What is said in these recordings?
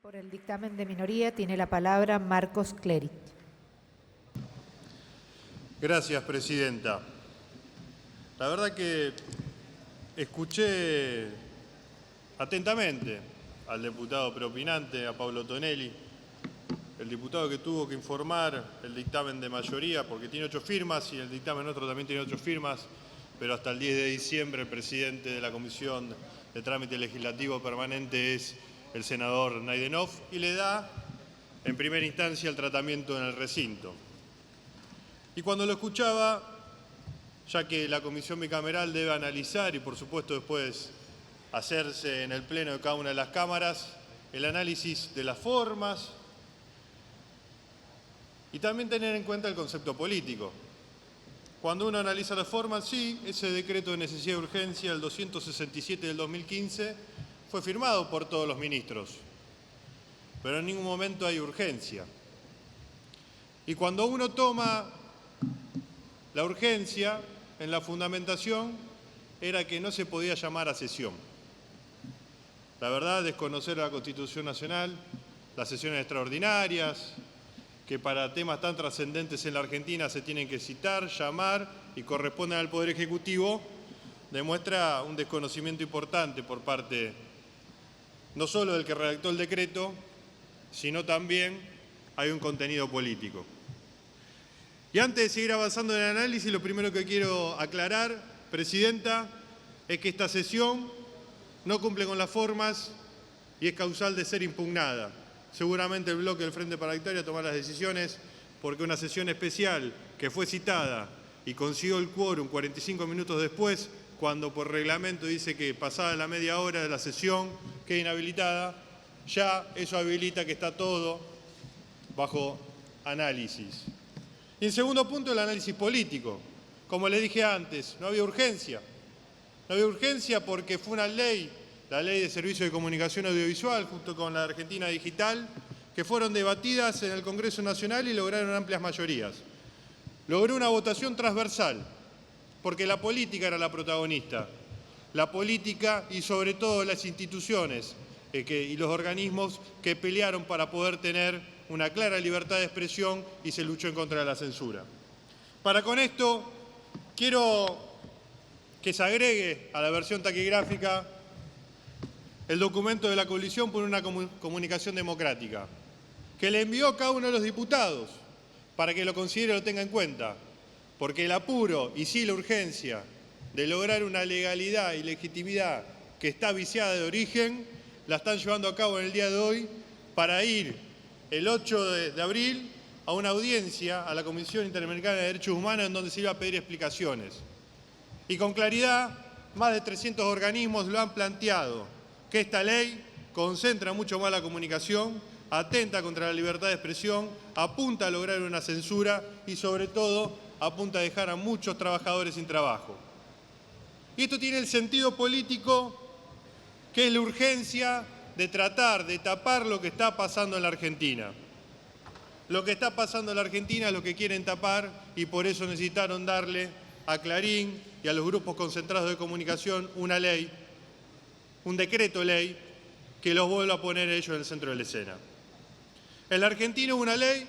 Por el dictamen de minoría tiene la palabra Marcos Clerit. Gracias, presidenta. La verdad que escuché atentamente al diputado preopinante, a Pablo Tonelli, el diputado que tuvo que informar el dictamen de mayoría porque tiene 8 firmas y el dictamen otro también tiene 8 firmas, pero hasta el 10 de diciembre el presidente de la Comisión de Trámite Legislativo Permanente es el senador Naidenov y le da en primera instancia el tratamiento en el recinto. Y cuando lo escuchaba, ya que la comisión bicameral debe analizar y por supuesto después hacerse en el pleno de cada una de las cámaras el análisis de las formas y también tener en cuenta el concepto político. Cuando uno analiza las formas, sí, ese decreto de necesidad y urgencia, el 267 del 2015, fue firmado por todos los ministros, pero en ningún momento hay urgencia. Y cuando uno toma la urgencia en la fundamentación, era que no se podía llamar a sesión. La verdad, desconocer la Constitución Nacional, las sesiones extraordinarias, que para temas tan trascendentes en la Argentina se tienen que citar, llamar y corresponden al Poder Ejecutivo, demuestra un desconocimiento importante por parte no solo del que redactó el decreto, sino también hay un contenido político. Y antes de seguir avanzando en el análisis, lo primero que quiero aclarar, presidenta, es que esta sesión no cumple con las formas y es causal de ser impugnada. Seguramente el bloque del Frente para la Victoria tomará las decisiones porque una sesión especial que fue citada y consiguió el quórum 45 minutos después, cuando por reglamento dice que pasada la media hora de la sesión queda inhabilitada, ya eso habilita que está todo bajo análisis. Y en segundo punto, el análisis político. Como le dije antes, no había urgencia. No había urgencia porque fue una ley, la Ley de Servicios de Comunicación Audiovisual, junto con la Argentina Digital, que fueron debatidas en el Congreso Nacional y lograron amplias mayorías. Logró una votación transversal, porque la política era la protagonista. La política y sobre todo las instituciones y los organismos que pelearon para poder tener una clara libertad de expresión y se luchó en contra de la censura. Para con esto, quiero que se agregue a la versión taquigráfica el documento de la coalición por una comunicación democrática, que le envió a cada uno de los diputados para que lo considere y lo tenga en cuenta, porque el apuro y sí la urgencia de lograr una legalidad y legitimidad que está viciada de origen, la están llevando a cabo en el día de hoy para ir el 8 de abril a una audiencia a la Comisión Interamericana de Derechos Humanos en donde se iba a pedir explicaciones. Y con claridad, más de 300 organismos lo han planteado, que esta ley concentra mucho más la comunicación, atenta contra la libertad de expresión, apunta a lograr una censura y sobre todo apunta a dejar a muchos trabajadores sin trabajo. Y esto tiene el sentido político que es la urgencia de tratar de tapar lo que está pasando en la Argentina. Lo que está pasando en la Argentina es lo que quieren tapar y por eso necesitaron darle a Clarín y a los grupos concentrados de comunicación una ley, un decreto ley, que los vuelva a poner ellos en el centro de la escena. En la Argentina hubo una ley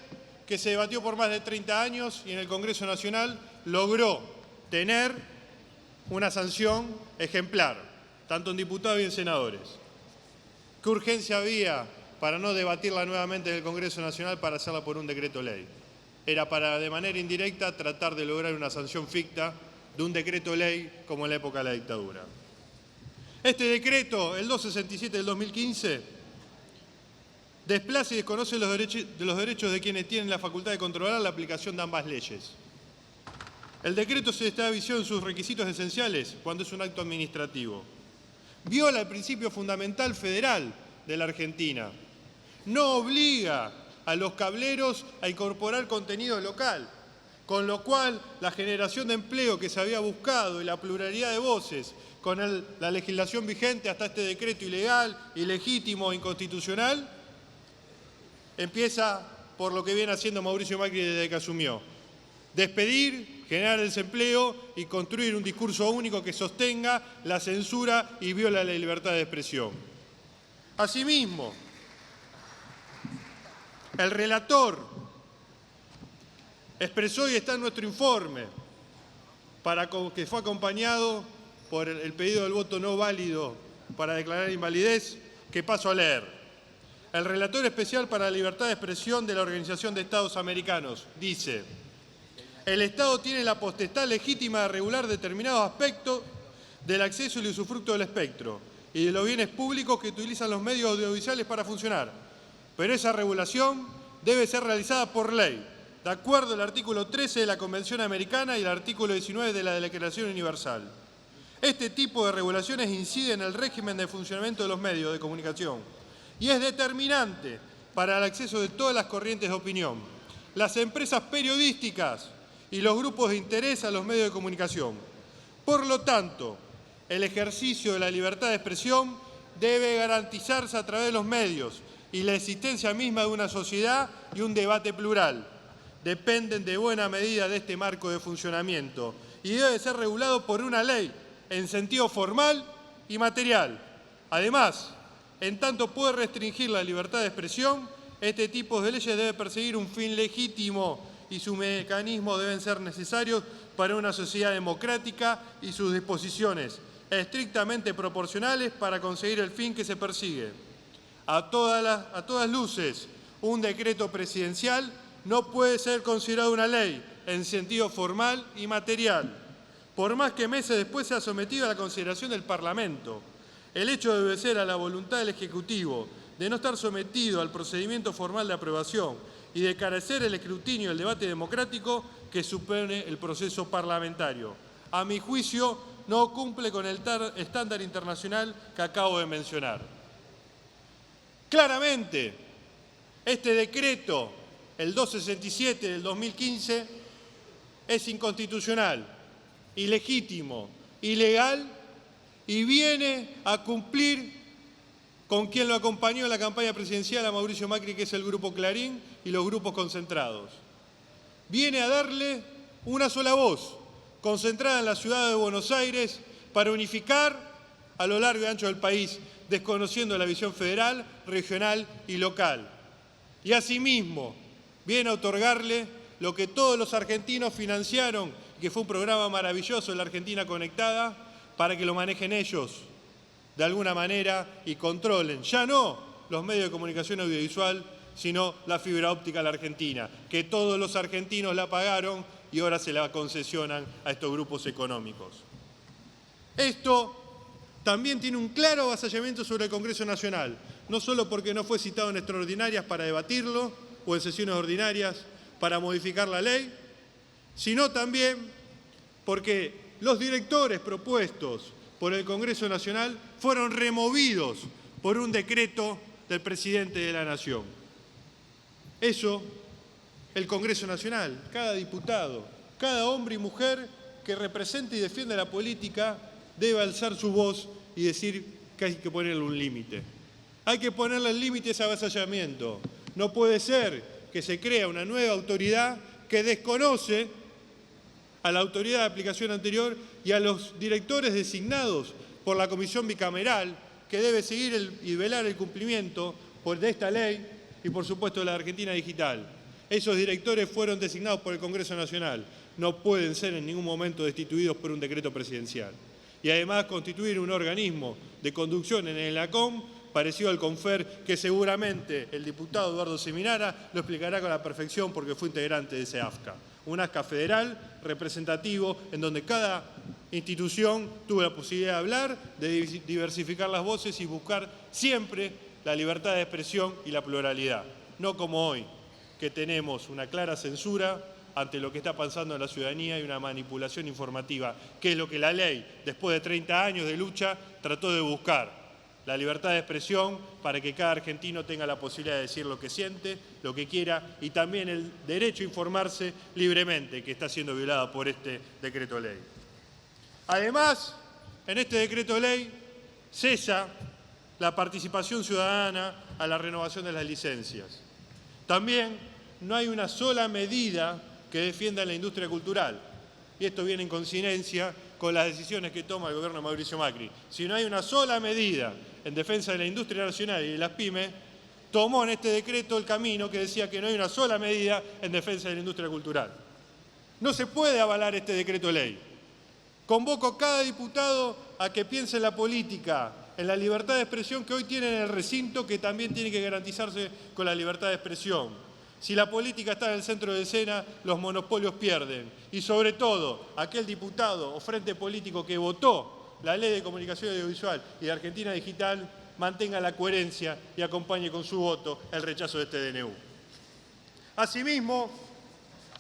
que se debatió por más de 30 años y en el Congreso Nacional logró tener una sanción ejemplar, tanto en diputados y en senadores. ¿Qué urgencia había para no debatirla nuevamente en el Congreso Nacional para hacerla por un decreto ley? Era para, de manera indirecta, tratar de lograr una sanción ficta de un decreto ley como en la época de la dictadura. Este decreto, el 267 del 2015, desplaza y desconoce los derechos de quienes tienen la facultad de controlar la aplicación de ambas leyes. El decreto se estableció en sus requisitos esenciales cuando es un acto administrativo. Viola el principio fundamental federal de la Argentina. No obliga a los cableros a incorporar contenido local, con lo cual la generación de empleo que se había buscado y la pluralidad de voces con la legislación vigente hasta este decreto ilegal, ilegítimo, inconstitucional, empieza por lo que viene haciendo Mauricio Macri desde que asumió. Despedir, generar desempleo y construir un discurso único que sostenga la censura y viola la libertad de expresión. Asimismo, El relator expresó, y está en nuestro informe, que fue acompañado por el pedido del voto no válido para declarar invalidez, que paso a leer. El relator especial para la libertad de expresión de la Organización de Estados Americanos dice: el Estado tiene la potestad legítima de regular determinados aspectos del acceso y el usufructo del espectro y de los bienes públicos que utilizan los medios audiovisuales para funcionar, pero esa regulación debe ser realizada por ley, de acuerdo al artículo 13 de la Convención Americana y el artículo 19 de la Declaración Universal. Este tipo de regulaciones incide en el régimen de funcionamiento de los medios de comunicación y es determinante para el acceso de todas las corrientes de opinión, las empresas periodísticas y los grupos de interés a los medios de comunicación. Por lo tanto, el ejercicio de la libertad de expresión debe garantizarse a través de los medios y la existencia misma de una sociedad y un debate plural. Dependen de buena medida de este marco de funcionamiento y debe ser regulado por una ley en sentido formal y material. Además, en tanto puede restringir la libertad de expresión, este tipo de leyes debe perseguir un fin legítimo y sus mecanismos deben ser necesarios para una sociedad democrática y sus disposiciones estrictamente proporcionales para conseguir el fin que se persigue. A todas luces, un decreto presidencial no puede ser considerado una ley en sentido formal y material, por más que meses después sea sometido a la consideración del Parlamento. El hecho de obedecer a la voluntad del Ejecutivo, de no estar sometido al procedimiento formal de aprobación y de carecer el escrutinio y el debate democrático que supone el proceso parlamentario. A mi juicio, no cumple con el estándar internacional que acabo de mencionar. Claramente, este decreto, el 267 del 2015, es inconstitucional, ilegítimo, ilegal y viene a cumplir con quien lo acompañó en la campaña presidencial a Mauricio Macri, que es el Grupo Clarín y los grupos concentrados. Viene a darle una sola voz, concentrada en la ciudad de Buenos Aires, para unificar a lo largo y ancho del país, desconociendo la visión federal, regional y local. Y asimismo, viene a otorgarle lo que todos los argentinos financiaron, que fue un programa maravilloso, la Argentina Conectada, para que lo manejen ellos de alguna manera y controlen, ya no los medios de comunicación audiovisual, sino la fibra óptica a la Argentina, que todos los argentinos la pagaron y ahora se la concesionan a estos grupos económicos. Esto también tiene un claro avasallamiento sobre el Congreso Nacional, no solo porque no fue citado en extraordinarias para debatirlo o en sesiones ordinarias para modificar la ley, sino también porque los directores propuestos por el Congreso Nacional fueron removidos por un decreto del presidente de la Nación. Eso, el Congreso Nacional, cada diputado, cada hombre y mujer que represente y defiende la política debe alzar su voz y decir que hay que ponerle un límite. Hay que ponerle el límite a ese avasallamiento. No puede ser que se crea una nueva autoridad que desconoce a la autoridad de aplicación anterior y a los directores designados por la Comisión Bicameral, que debe seguir y velar el cumplimiento de esta ley y, por supuesto, de la Argentina Digital. Esos directores fueron designados por el Congreso Nacional. No pueden ser en ningún momento destituidos por un decreto presidencial. Y además constituir un organismo de conducción en el ACOM parecido al CONFER, que seguramente el diputado Eduardo Seminara lo explicará con la perfección porque fue integrante de ese AFCA. Un AFCA federal, representativo, en donde cada institución tuvo la posibilidad de hablar, de diversificar las voces y buscar siempre la libertad de expresión y la pluralidad. No como hoy, que tenemos una clara censura ante lo que está pasando en la ciudadanía y una manipulación informativa, que es lo que la ley, después de 30 años de lucha, trató de buscar. La libertad de expresión para que cada argentino tenga la posibilidad de decir lo que siente, lo que quiera, y también el derecho a informarse libremente, que está siendo violada por este decreto ley. Además, en este decreto ley cesa la participación ciudadana a la renovación de las licencias. También no hay una sola medida que defienda la industria cultural, y esto viene en coincidencia con las decisiones que toma el gobierno de Mauricio Macri. Si no hay una sola medida en defensa de la industria nacional y de las pymes, tomó en este decreto el camino que decía que no hay una sola medida en defensa de la industria cultural. No se puede avalar este decreto ley. Convoco a cada diputado a que piense en la política, en la libertad de expresión que hoy tiene en el recinto, que también tiene que garantizarse con la libertad de expresión. Si la política está en el centro de escena, los monopolios pierden. Y sobre todo, aquel diputado o frente político que votó la Ley de Comunicación Audiovisual y de Argentina Digital, mantenga la coherencia y acompañe con su voto el rechazo de este DNU. Asimismo,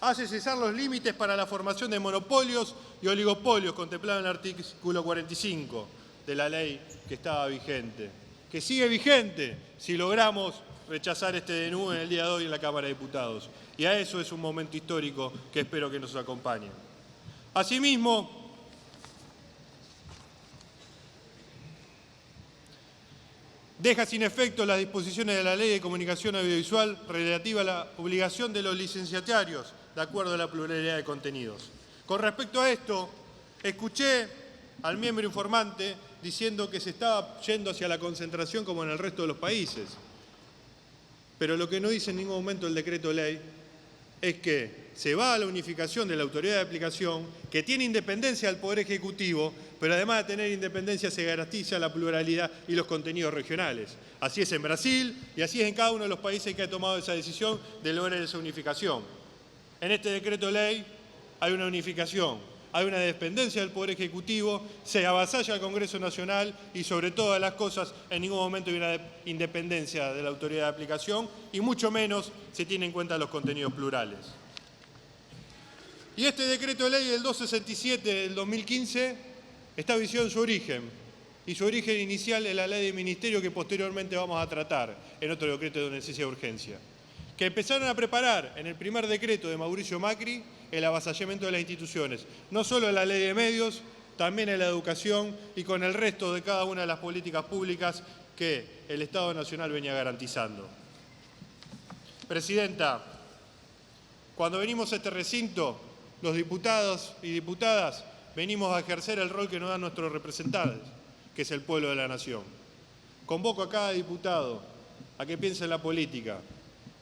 hace cesar los límites para la formación de monopolios y oligopolios contemplados en el artículo 45 de la ley que estaba vigente, que sigue vigente si logramos rechazar este DNU en el día de hoy en la Cámara de Diputados. Y a eso es un momento histórico que espero que nos acompañe. Asimismo, deja sin efecto las disposiciones de la Ley de Comunicación Audiovisual relativa a la obligación de los licenciatarios de acuerdo a la pluralidad de contenidos. Con respecto a esto, escuché al miembro informante diciendo que se estaba yendo hacia la concentración como en el resto de los países. Pero lo que no dice en ningún momento el decreto ley es que se va a la unificación de la autoridad de aplicación, que tiene independencia del Poder Ejecutivo, pero además de tener independencia se garantiza la pluralidad y los contenidos regionales. Así es en Brasil y así es en cada uno de los países que ha tomado esa decisión de lograr esa unificación. En este decreto ley hay una unificación, hay una dependencia del Poder Ejecutivo, se avasalla al Congreso Nacional y sobre todas las cosas en ningún momento hay una independencia de la autoridad de aplicación y mucho menos se tienen en cuenta los contenidos plurales. Y este decreto ley, el 267 del 2015, estableció en su origen, y su origen inicial es la ley de ministerio que posteriormente vamos a tratar en otro decreto de necesidad de urgencia, que empezaron a preparar en el primer decreto de Mauricio Macri el avasallamiento de las instituciones, no solo en la ley de medios, también en la educación y con el resto de cada una de las políticas públicas que el Estado Nacional venía garantizando. Presidenta, cuando venimos a este recinto, los diputados y diputadas venimos a ejercer el rol que nos dan nuestros representantes, que es el pueblo de la nación. Convoco a cada diputado a que piense en la política,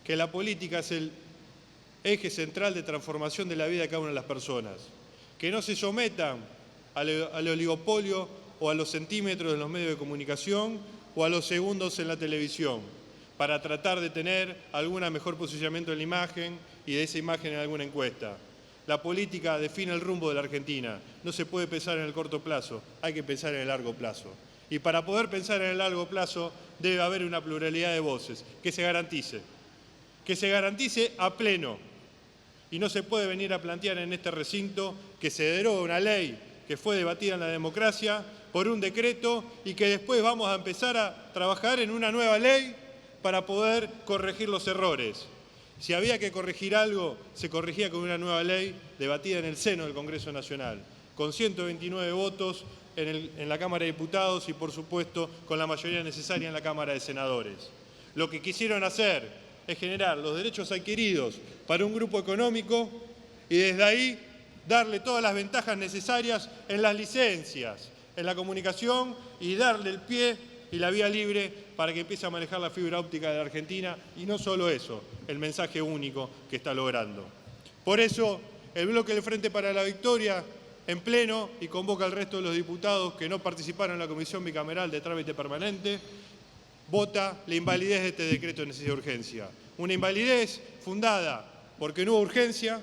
que la política es el eje central de transformación de la vida de cada una de las personas, que no se sometan al oligopolio o a los centímetros de los medios de comunicación o a los segundos en la televisión, para tratar de tener algún mejor posicionamiento en la imagen y de esa imagen en alguna encuesta. La política define el rumbo de la Argentina. No se puede pensar en el corto plazo, hay que pensar en el largo plazo. Y para poder pensar en el largo plazo debe haber una pluralidad de voces, que se garantice a pleno. Y no se puede venir a plantear en este recinto que se deroga una ley que fue debatida en la democracia por un decreto y que después vamos a empezar a trabajar en una nueva ley para poder corregir los errores. Si había que corregir algo, se corregía con una nueva ley debatida en el seno del Congreso Nacional, con 129 votos en la Cámara de Diputados y, por supuesto, con la mayoría necesaria en la Cámara de Senadores. Lo que quisieron hacer es generar los derechos adquiridos para un grupo económico y desde ahí darle todas las ventajas necesarias en las licencias, en la comunicación y darle el pie y la vía libre para que empiece a manejar la fibra óptica de la Argentina y no solo eso, el mensaje único que está logrando. Por eso, el bloque del Frente para la Victoria en pleno y convoca al resto de los diputados que no participaron en la Comisión Bicameral de Trámite Permanente, vota la invalidez de este decreto de necesidad de urgencia. Una invalidez fundada porque no hubo urgencia,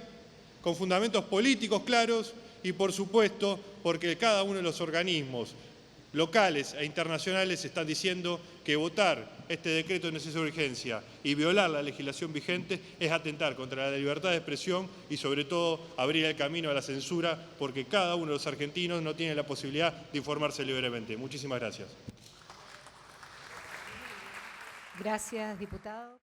con fundamentos políticos claros y, por supuesto, porque cada uno de los organismos locales e internacionales están diciendo que votar este decreto de necesidad de urgencia y violar la legislación vigente es atentar contra la libertad de expresión y, sobre todo, abrir el camino a la censura, porque cada uno de los argentinos no tiene la posibilidad de informarse libremente. Muchísimas gracias. Gracias, diputado.